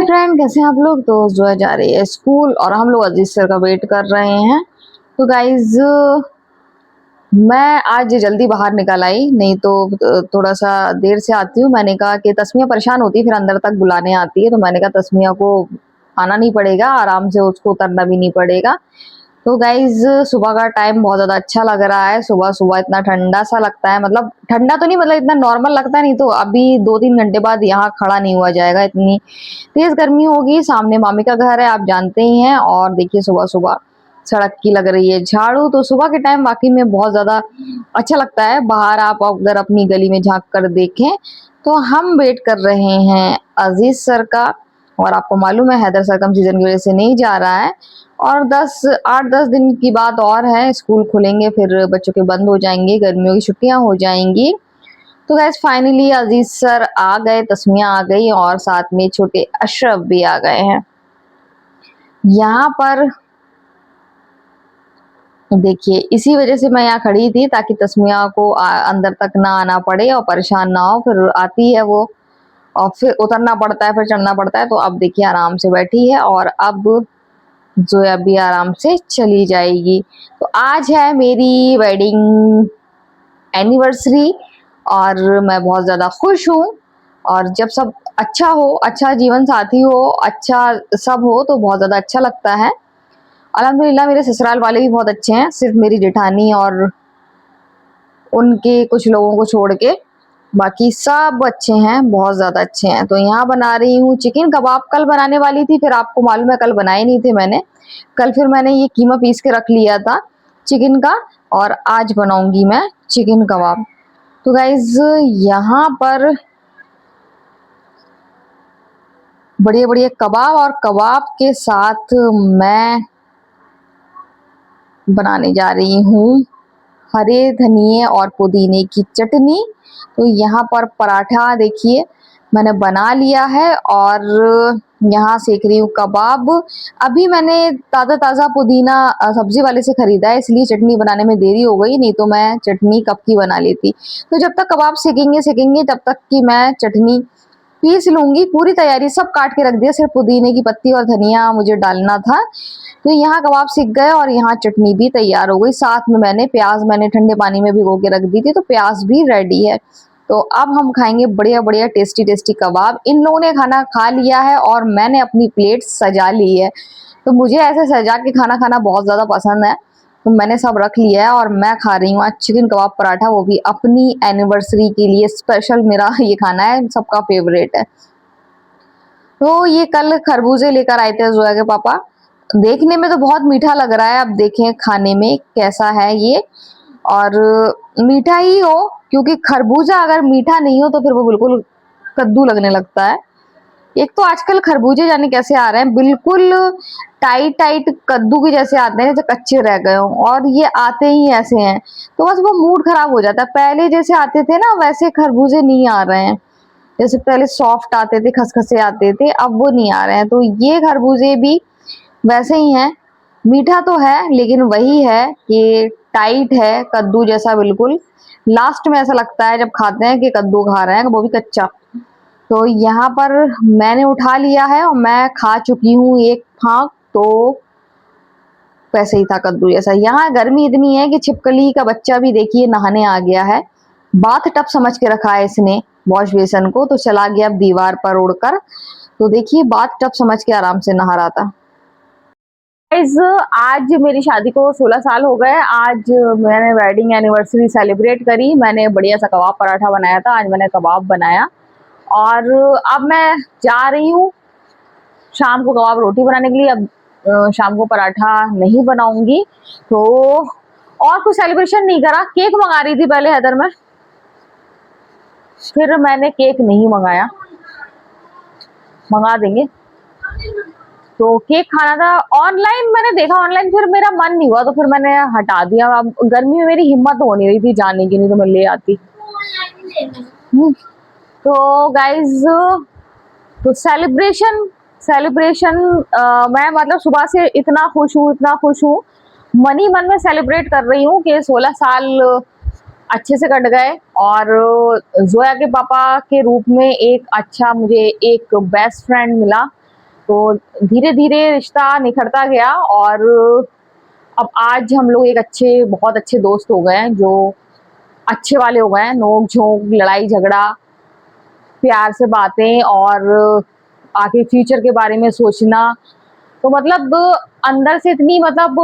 Friend कैसे हैं आप लोग। तो जो है जा रही है स्कूल और हम लोग अजीज सर का वेट कर रहे हैं। तो गाइज मैं आज जल्दी बाहर निकल आई, नहीं तो थोड़ा सा देर से आती हूँ। मैंने कहा कि तस्मिया परेशान होती है फिर अंदर तक बुलाने आती है, तो मैंने कहा तस्मिया को आना नहीं पड़ेगा, आराम से उसको उतरना भी नहीं पड़ेगा। तो गाइज सुबह का टाइम बहुत ज्यादा अच्छा लग रहा है। सुबह सुबह इतना ठंडा सा लगता है, मतलब ठंडा तो नहीं, मतलब इतना नॉर्मल लगता है। नहीं तो अभी 2-3 घंटे बाद यहाँ खड़ा नहीं हुआ जाएगा, इतनी तेज गर्मी होगी। सामने मामी का घर है, आप जानते ही हैं। और देखिए सुबह सुबह सड़क की लग रही है झाड़ू। तो सुबह के टाइम वाकई में बहुत ज्यादा अच्छा लगता है। बाहर आप अगर अपनी गली में झांक कर देखें तो हम वेट कर रहे हैं अजीज सर का। और आपको मालूम है हैदर सरकम सीजन की वजह से नहीं जा रहा है। और 8-10 दिन की बात और है, स्कूल खुलेंगे, फिर बच्चों के बंद हो जाएंगे, गर्मियों की छुट्टियां हो जाएंगी। तो गैस फाइनली अजीज सर आ गए, तस्मिया आ गई और साथ में छोटे अशरफ भी आ गए हैं। यहाँ पर देखिए इसी वजह से मैं यहाँ खड़ी थी ताकि तस्मिया को अंदर तक ना आना पड़े और परेशान ना हो। फिर आती है वो और फिर उतरना पड़ता है, फिर चढ़ना पड़ता है। तो अब देखिए आराम से बैठी है और अब जोया भी आराम से चली जाएगी। तो आज है मेरी वेडिंग एनिवर्सरी और मैं बहुत ज़्यादा खुश हूँ। और जब सब अच्छा हो, अच्छा जीवन साथी हो, अच्छा सब हो तो बहुत ज़्यादा अच्छा लगता है। अल्हम्दुलिल्लाह मेरे ससुराल वाले भी बहुत अच्छे हैं, सिर्फ मेरी जेठानी और उनके कुछ लोगों को छोड़ के बाकी सब अच्छे हैं, बहुत ज़्यादा अच्छे हैं। तो यहाँ बना रही हूँ चिकन कबाब। कल बनाने वाली थी, फिर आपको मालूम है कल बनाए नहीं थे मैंने। कल फिर मैंने ये कीमा पीस के रख लिया था चिकन का, और आज बनाऊंगी मैं चिकन कबाब। तो गाइज यहाँ पर बढ़िया बढ़िया कबाब, और कबाब के साथ मैं बनाने जा रही हूँ हरे धनिए और पुदीने की चटनी। तो यहाँ पर पराठा देखिए मैंने बना लिया है और यहाँ सेक रही हूँ कबाब। अभी मैंने ताज़ा ताज़ा पुदीना सब्जी वाले से खरीदा है, इसलिए चटनी बनाने में देरी हो गई, नहीं तो मैं चटनी कब की बना लेती। तो जब तक कबाब सेकेंगे तब तक की मैं चटनी पीस लूंगी। पूरी तैयारी सब काट के रख दिया, सिर्फ पुदीने की पत्ती और धनिया मुझे डालना था। तो यहाँ कबाब सीख गए और यहाँ चटनी भी तैयार हो गई। साथ में मैंने प्याज मैंने ठंडे पानी में भिगो के रख दी थी, तो प्याज भी रेडी है। तो अब हम खाएंगे बढ़िया बढ़िया टेस्टी टेस्टी कबाब। इन लोगों ने खाना खा लिया है और मैंने अपनी प्लेट सजा ली है। तो मुझे ऐसे सजा के खाना खाना बहुत ज्यादा पसंद है, तो मैंने सब रख लिया है और मैं खा रही हूँ आज चिकन कबाब पराठा, वो भी अपनी एनिवर्सरी के लिए स्पेशल। मेरा ये खाना है, सबका फेवरेट है। तो ये कल खरबूजे लेकर आए थे जोया के पापा। देखने में तो बहुत मीठा लग रहा है, अब देखें खाने में कैसा है ये। और मीठा ही हो, क्योंकि खरबूजा अगर मीठा नहीं हो तो फिर वो बिल्कुल कद्दू लगने लगता है। एक तो आजकल खरबूजे जाने कैसे आ रहे हैं, बिल्कुल टाइट टाइट कद्दू के जैसे आते हैं, जैसे कच्चे रह गए हों, और ये आते ही ऐसे हैं। तो बस वो मूड खराब हो जाता है। पहले जैसे आते थे ना वैसे खरबूजे नहीं आ रहे हैं। जैसे पहले सॉफ्ट आते थे, खसखसे आते थे, अब वो नहीं आ रहे हैं। तो ये खरबूजे भी वैसे ही हैं। मीठा तो है लेकिन वही है कि टाइट है, कद्दू जैसा बिल्कुल। लास्ट में ऐसा लगता है जब खाते हैं कि कद्दू खा रहे हैं, वो भी कच्चा। तो यहाँ पर मैंने उठा लिया है और मैं खा चुकी हूँ एक फाँक, तो वैसे ही था कद्दू जैसा। यहाँ गर्मी इतनी है कि छिपकली का बच्चा भी देखिए नहाने आ गया है। बाथ टब समझ के रखा है इसने वॉश बेसन को, तो चला गया अब दीवार पर उड़कर। तो देखिए बाथ टब समझ के आराम से नहा रहा था। आज मेरी शादी को 16 साल हो गए। आज मैंने वेडिंग एनिवर्सरी सेलिब्रेट करी। मैंने बढ़िया सा कबाब पराठा बनाया था, आज मैंने कबाब बनाया। और अब मैं जा रही हूँ शाम को कबाब रोटी बनाने के लिए। अब शाम को पराठा नहीं बनाऊंगी। तो और कुछ सेलिब्रेशन नहीं करा। केक मंगा रही थी पहले हैदर में, फिर मैंने केक नहीं मंगाया, मंगा देंगे। तो केक खाना था ऑनलाइन, मैंने देखा ऑनलाइन, फिर मेरा मन नहीं हुआ तो फिर मैंने हटा दिया। अब गर्मी में मेरी हिम्मत हो नहीं रही थी जाने की, नहीं तो मैं ले आती। तो गाइज तो सेलिब्रेशन सेलिब्रेशन मैं मतलब सुबह से इतना खुश हूँ, इतना खुश हूँ। मन ही मन में सेलिब्रेट कर रही हूँ कि 16 साल अच्छे से कट गए। और जोया के पापा के रूप में एक अच्छा मुझे एक बेस्ट फ्रेंड मिला, तो धीरे धीरे रिश्ता निखरता गया और अब आज हम लोग एक बहुत अच्छे दोस्त हो गए हैं, जो अच्छे वाले हो गए हैं। नोक झोंक, लड़ाई झगड़ा, प्यार से बातें और आगे फ्यूचर के बारे में सोचना। तो मतलब अंदर से इतनी मतलब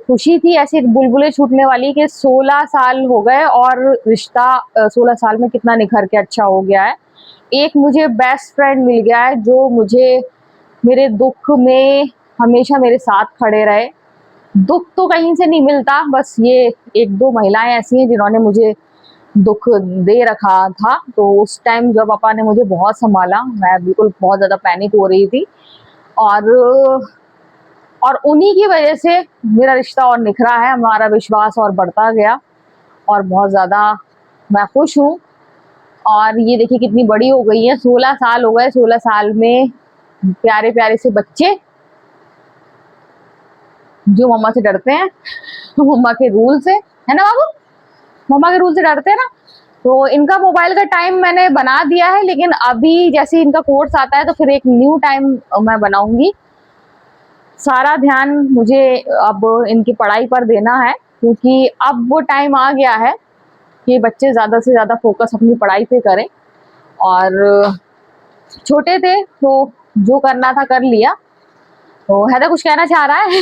खुशी थी, ऐसी बुलबुलें छूटने वाली कि 16 साल हो गए और रिश्ता 16 साल में कितना निखर के अच्छा हो गया है। एक मुझे बेस्ट फ्रेंड मिल गया है जो मुझे मेरे दुख में हमेशा मेरे साथ खड़े रहे। दुख तो कहीं से नहीं मिलता, बस ये 1-2 महिलाएं ऐसी हैं जिन्होंने मुझे दुख दे रखा था। तो उस टाइम जब पापा ने मुझे बहुत संभाला, मैं बिल्कुल बहुत ज़्यादा पैनिक हो रही थी और उन्हीं की वजह से मेरा रिश्ता और निखरा है, हमारा विश्वास और बढ़ता गया और बहुत ज़्यादा मैं खुश हूँ। और ये देखिए कितनी बड़ी हो गई है, 16 साल हो गए, 16 साल में प्यारे-प्यारे से बच्चे जो मम्मा से डरते हैं, मम्मा के रूल से, है ना बाबू? मम्मा के रूल से डरते हैं ना। तो इनका मोबाइल का टाइम मैंने बना दिया है, लेकिन अभी जैसे इनका कोर्स आता है तो फिर एक न्यू टाइम मैं बनाऊंगी। सारा ध्यान मुझे अब इनकी पढ़ाई पर देना है, क्योंकि अब वो टाइम आ गया है कि बच्चे ज़्यादा से ज़्यादा फोकस अपनी पढ़ाई पे करें। और छोटे थे तो जो करना था कर लिया। तो हैदर कुछ कहना चाह रहा है?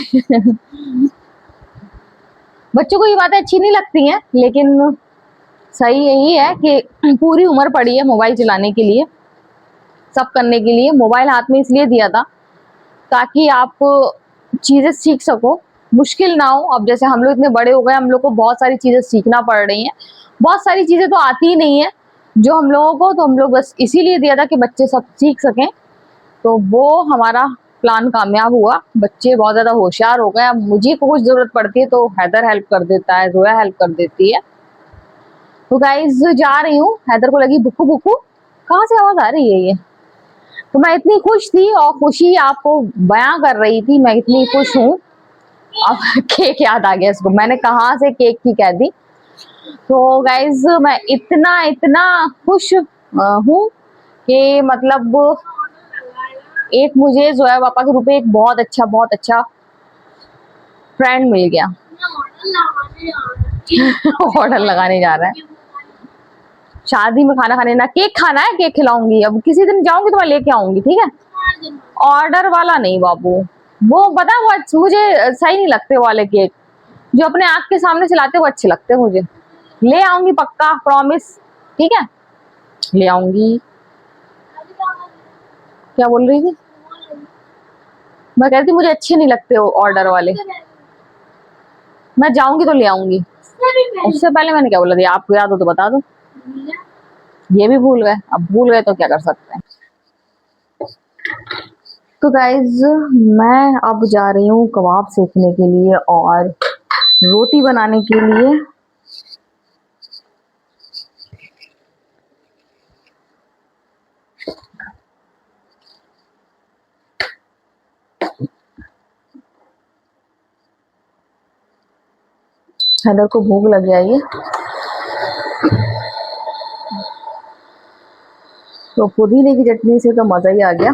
बच्चों को ये बातें अच्छी नहीं लगती हैं, लेकिन सही यही है कि पूरी उम्र पड़ी है मोबाइल चलाने के लिए, सब करने के लिए। मोबाइल हाथ में इसलिए दिया था ताकि आप चीज़ें सीख सको, मुश्किल ना हो। अब जैसे हम लोग इतने बड़े हो गए, हम लोग को बहुत सारी चीज़ें सीखना पड़ रही हैं, बहुत सारी चीज़ें तो आती ही नहीं है जो हम लोगों को, तो हम लोग बस इसीलिए दिया था कि बच्चे सब सीख सकें। तो वो हमारा प्लान कामयाब हुआ, बच्चे बहुत ज़्यादा होशियार हो गए। अब मुझे को कुछ ज़रूरत पड़ती है तो हैदर हेल्प कर देता है, ज़ोया हेल्प कर देती है। तो गाइज़ जा रही हूँ, हैदर को लगी भुक्कू भुक्कू, कहाँ से आवाज़ आ रही है ये? तो मैं इतनी खुश थी और खुशी आपको बयां कर रही थी, मैं इतनी खुश हूँ। अब केक याद आ गया इसको, मैंने कहाँ से केक की कह दी। तो गाइज मैं इतना इतना खुश हूँ कि मतलब एक मुझे जोया पापा के रूप में एक बहुत अच्छा फ्रेंड मिल गया। ऑर्डर लगाने जा रहा है, शादी में खाना खाने ना, केक खाना है, केक खिलाऊंगी। अब किसी दिन जाऊंगी तो मैं लेके आऊंगी, ठीक है? ऑर्डर वाला नहीं बाबू, वो पता है वो मुझे सही नहीं लगते वाले केक, जो अपने आँख के सामने चलाते वो अच्छे लगते हैं मुझे। ले आऊंगी पक्का, प्रॉमिस, ठीक है? ले आऊंगी। क्या बोल रही थी? मैं कहती थी मुझे अच्छे नहीं लगते वो ऑर्डर वाले, मैं जाऊंगी तो ले आऊंगी। उससे पहले मैंने क्या बोला था, आपको याद हो तो बता दो। ये भी भूल गए, अब भूल गए तो क्या कर सकते हैं। तो गाइज मैं अब जा रही हूँ कबाब सेकने के लिए और रोटी बनाने के लिए। हैदर को भूख लग जाएगी, तो पुदीने की चटनी से तो मजा ही आ गया।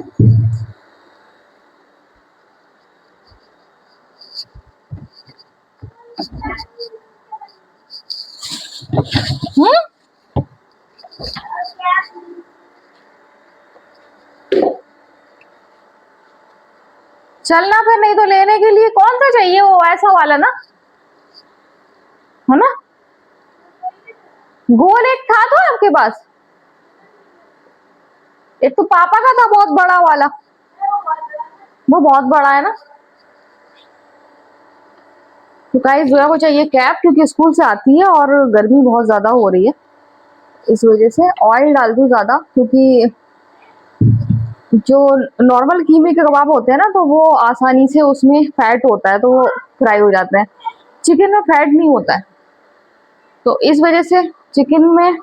चलना फिर, नहीं तो लेने के लिए कौन सा चाहिए, वो ऐसा वाला ना, है ना? गोल एक था तो आपके पास, एक तो पापा का था बहुत बड़ा वाला, वो बहुत बड़ा है ना। तो गाइस जोया को चाहिए कैप, क्योंकि स्कूल से आती है और गर्मी बहुत ज्यादा हो रही है, इस वजह से ऑयल डाल दूं ज्यादा, क्योंकि जो नॉर्मल कीमे के कबाब होते हैं ना, तो वो आसानी से उसमें फैट होता है तो वो फ्राई हो जाते हैं। चिकन में फैट नहीं होता है, तो इस वजह से चिकन में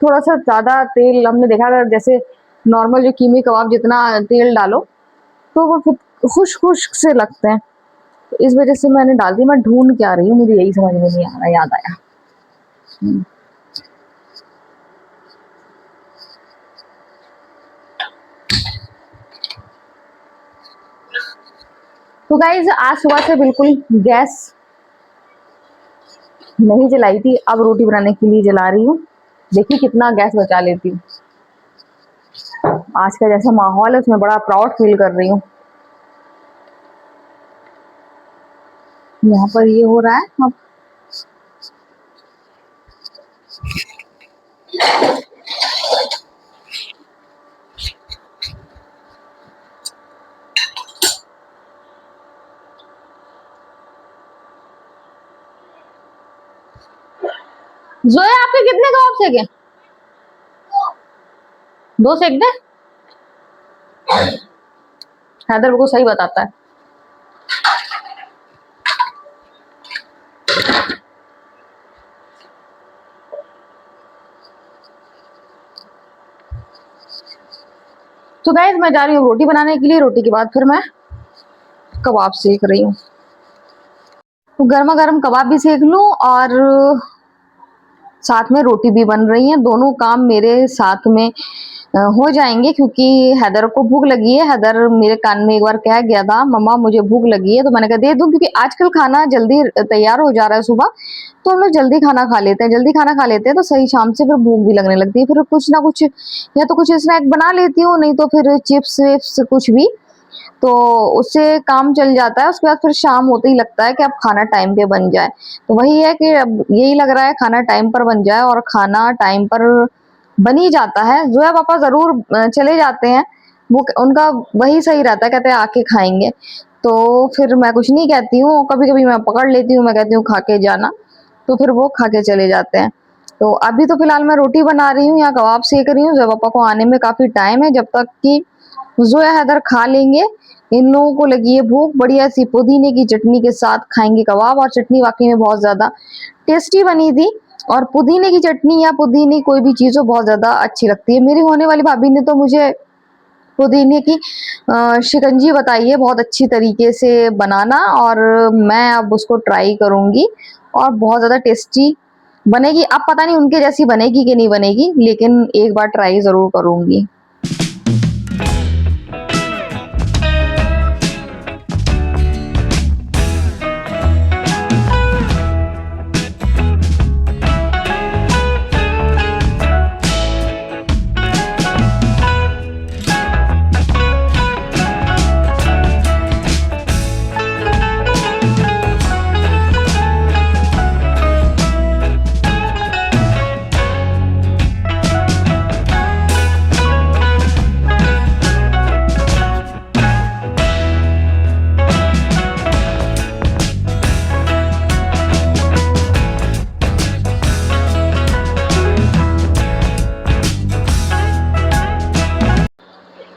थोड़ा सा ज्यादा तेल हमने देखा, अगर जैसे नॉर्मल जो कीमे कबाब जितना तेल डालो तो वो फिर खुश्क खुश्क से लगते हैं, तो इस वजह से मैंने डाल दी। मैं ढूंढ क्या रही हूँ, मुझे यही समझ में नहीं आ रहा, याद आया। तो गाइज आज सुबह से बिल्कुल गैस नहीं जलाई थी, अब रोटी बनाने के लिए जला रही हूँ। देखिए कितना गैस बचा लेती हूँ। आज का जैसा माहौल है उसमें बड़ा प्राउड फील कर रही हूँ। यहाँ पर ये हो रहा है अब। जोया आपके कितने कबाब सेके? 2 सेक दे। हैदर को सही बताता है। तो गाइस मैं जा रही हूँ रोटी बनाने के लिए। रोटी के बाद फिर मैं कबाब सेक रही हूँ। तो गर्मा गर्म कबाब भी सेक लूं और साथ में रोटी भी बन रही है। दोनों काम मेरे साथ में हो जाएंगे क्योंकि हैदर को भूख लगी है। हैदर मेरे कान में एक बार कह गया था मम्मा मुझे भूख लगी है, तो मैंने कहा दे दूं क्योंकि आजकल खाना जल्दी तैयार हो जा रहा है सुबह, तो हम लोग जल्दी खाना खा लेते हैं। जल्दी खाना खा लेते हैं तो सही शाम से फिर भूख भी लगने लगती है। फिर कुछ ना कुछ या तो कुछ स्नैक बना लेती हूँ, नहीं तो फिर चिप्स विप्स कुछ भी, तो उससे काम चल जाता है। उसके बाद फिर शाम होते ही लगता है कि अब खाना टाइम पे बन जाए। तो वही है कि अब यही लग रहा है खाना टाइम पर बन जाए, और खाना टाइम पर बन ही जाता है। जोया पापा जरूर चले जाते हैं, वो उनका वही सही रहता है, कहते हैं आके खाएंगे, तो फिर मैं कुछ नहीं कहती हूँ। कभी कभी मैं पकड़ लेती हूँ, मैं कहती हूँ खा के जाना, तो फिर वो खा के चले जाते हैं। तो अभी तो फिलहाल मैं रोटी बना रही हूँ, यहाँ कबाब सेक रही हूँ। जोया पापा को आने में काफी टाइम है, जब तक कि जोया हैदर खा लेंगे। इन लोगों को लगी है भूख, बढ़िया सी पुदीने की चटनी के साथ खाएंगे कबाब। और चटनी वाकई में बहुत ज्यादा टेस्टी बनी थी, और पुदीने की चटनी या पुदीने कोई भी चीज हो बहुत ज्यादा अच्छी लगती है। मेरी होने वाली भाभी ने तो मुझे पुदीने की शिकंजी बताई है बहुत अच्छी तरीके से बनाना, और मैं अब उसको ट्राई करूंगी और बहुत ज्यादा टेस्टी बनेगी। अब पता नहीं उनके जैसी बनेगी कि नहीं बनेगी, लेकिन एक बार ट्राई जरूर करूंगी।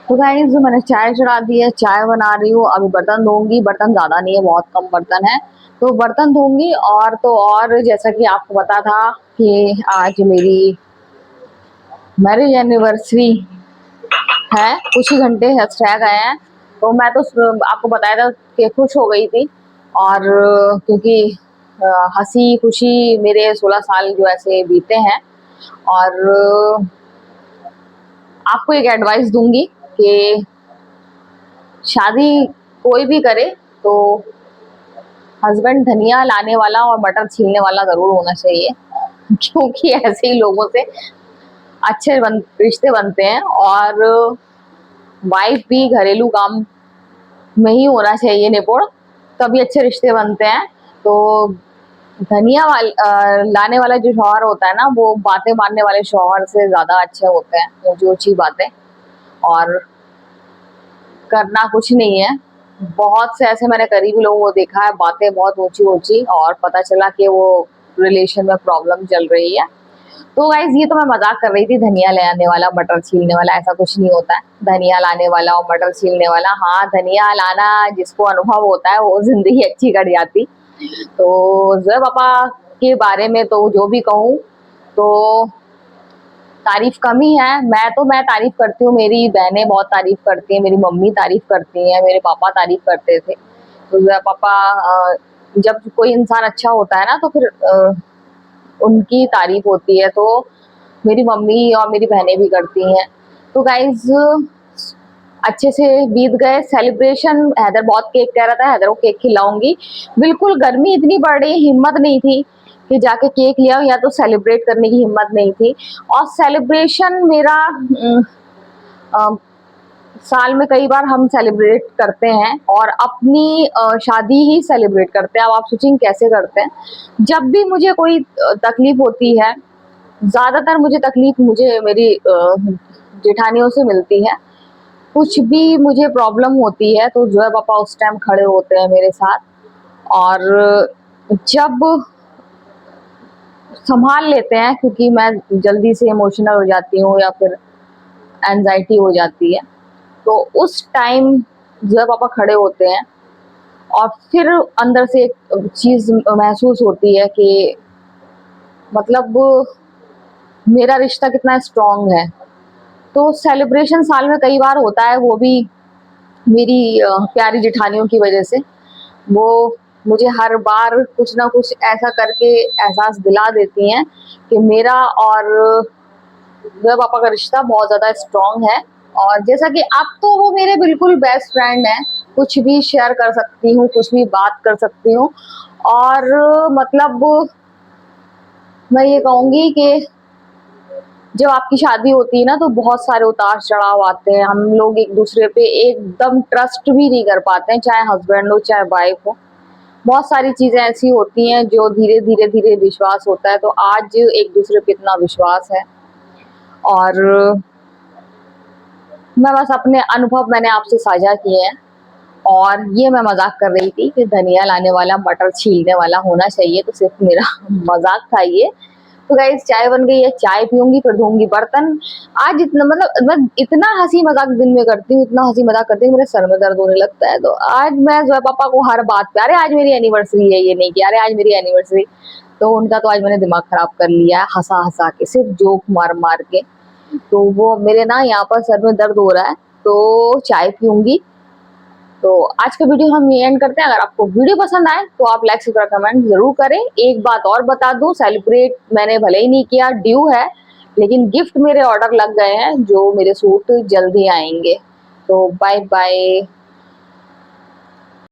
तो गाइस मैंने चाय चढ़ा दी है, चाय बना रही हूँ। अभी बर्तन धोऊंगी, बर्तन ज्यादा नहीं है, बहुत कम बर्तन है, तो बर्तन धोऊंगी। और तो और जैसा कि आपको पता था कि आज मेरी मैरिज एनिवर्सरी है, कुछ ही घंटे रह गए हैं, तो मैं तो आपको बताया था कि खुश हो गई थी। और क्योंकि हंसी खुशी मेरे 16 साल जो ऐसे बीते हैं। और आपको एक एडवाइस दूंगी कि शादी कोई भी करे तो हस्बैंड धनिया लाने वाला और मटर छीलने वाला जरूर होना चाहिए, क्योंकि ऐसे ही लोगों से अच्छे रिश्ते बनते हैं। और वाइफ भी घरेलू काम में ही होना चाहिए निपुण, तभी अच्छे रिश्ते बनते हैं। तो धनिया लाने वाला जो शौहर होता है ना, वो बातें मानने वाले शौहर से ज्यादा अच्छे होते हैं, ऊंची ऊंची बातें, और करना कुछ नहीं है। बहुत से ऐसे मैंने करीबी लोगों को देखा है, बातें बहुत ऊंची ऊंची, और पता चला कि वो रिलेशन में प्रॉब्लम चल रही है। तो गाइज ये तो मैं मजाक कर रही थी, धनिया ले आने वाला मटर छीलने वाला ऐसा कुछ नहीं होता है। धनिया लाने वाला और मटर छीलने वाला, हाँ धनिया लाना जिसको अनुभव होता है वो जिंदगी अच्छी कट जाती। तो जोया पापा के बारे में तो जो भी कहूँ तो तारीफ कम ही है। मैं तारीफ करती हूँ, मेरी बहनें बहुत तारीफ करती हैं, मेरी मम्मी तारीफ करती हैं, मेरे पापा तारीफ करते थे। तो जोया पापा जब कोई इंसान अच्छा होता है ना तो फिर उनकी तारीफ होती है, तो मेरी मम्मी और मेरी बहनें भी करती हैं। तो गाइज अच्छे से बीत गए सेलिब्रेशन। हैदर बहुत केक कह रहा था, हैदर को केक खिलाऊंगी। बिल्कुल गर्मी इतनी बढ़ रही, हिम्मत नहीं थी कि जाके केक ले आऊं, या तो सेलिब्रेट करने की हिम्मत नहीं थी। और सेलिब्रेशन मेरा साल में कई बार हम सेलिब्रेट करते हैं और अपनी शादी ही सेलिब्रेट करते हैं। अब आप सोचिए कैसे करते हैं। जब भी मुझे कोई तकलीफ होती है, ज्यादातर मुझे तकलीफ मुझे मेरी जेठानियों से मिलती है। कुछ भी मुझे प्रॉब्लम होती है तो जो है पापा उस टाइम खड़े होते हैं मेरे साथ, और जब संभाल लेते हैं, क्योंकि मैं जल्दी से इमोशनल हो जाती हूँ या फिर एंजाइटी हो जाती है, तो उस टाइम जो है पापा खड़े होते हैं। और फिर अंदर से एक चीज महसूस होती है कि मतलब मेरा रिश्ता कितना स्ट्रांग है। तो सेलिब्रेशन साल में कई बार होता है, वो भी मेरी प्यारी जेठानियों की वजह से। वो मुझे हर बार कुछ ना कुछ ऐसा करके एहसास दिला देती हैं कि मेरा और मेरे पापा का रिश्ता बहुत ज्यादा स्ट्रांग है। और जैसा कि अब तो वो मेरे बिल्कुल बेस्ट फ्रेंड हैं, कुछ भी शेयर कर सकती हूँ, कुछ भी बात कर सकती हूँ। और मतलब मैं ये कहूंगी कि जब आपकी शादी होती है ना, तो बहुत सारे उतार चढ़ाव आते हैं। हम लोग एक दूसरे पे एकदम ट्रस्ट भी नहीं कर पाते हैं, चाहे हस्बैंड हो चाहे वाइफ हो। बहुत सारी चीजें ऐसी होती हैं जो धीरे धीरे धीरे विश्वास होता है। तो आज एक दूसरे पे इतना विश्वास है। और मैं बस अपने अनुभव मैंने आपसे साझा किए हैं। और ये मैं मजाक कर रही थी कि धनिया लाने वाला मटर छीलने वाला होना चाहिए, तो सिर्फ मेरा मजाक था ये। तो गाइस चाय बन गई है, चाय पीऊंगी फिर धोऊंगी बर्तन। आज इतना मतलब मैं इतना हंसी मजाक दिन में करती हूँ, इतना हंसी मजाक करती हूँ, मेरे सर में दर्द होने लगता है। तो आज मैं जो है पापा को हर बात पे, अरे आज मेरी एनिवर्सरी है, ये नहीं कि अरे आज मेरी एनिवर्सरी, तो उनका तो आज मैंने दिमाग खराब कर लिया है हंसा हंसा के, सिर्फ जोक मार मार के। तो वो मेरे ना यहाँ पर सर में दर्द हो रहा है, तो चाय पीऊंगी। तो आज का वीडियो हम ये एंड करते हैं। अगर आपको वीडियो पसंद आए तो आप लाइक शेयर कमेंट जरूर करें। एक बात और बता दूं, सेलिब्रेट मैंने भले ही नहीं किया, ड्यू है, लेकिन गिफ्ट मेरे ऑर्डर लग गए हैं, जो मेरे सूट जल्दी आएंगे। तो बाय बाय।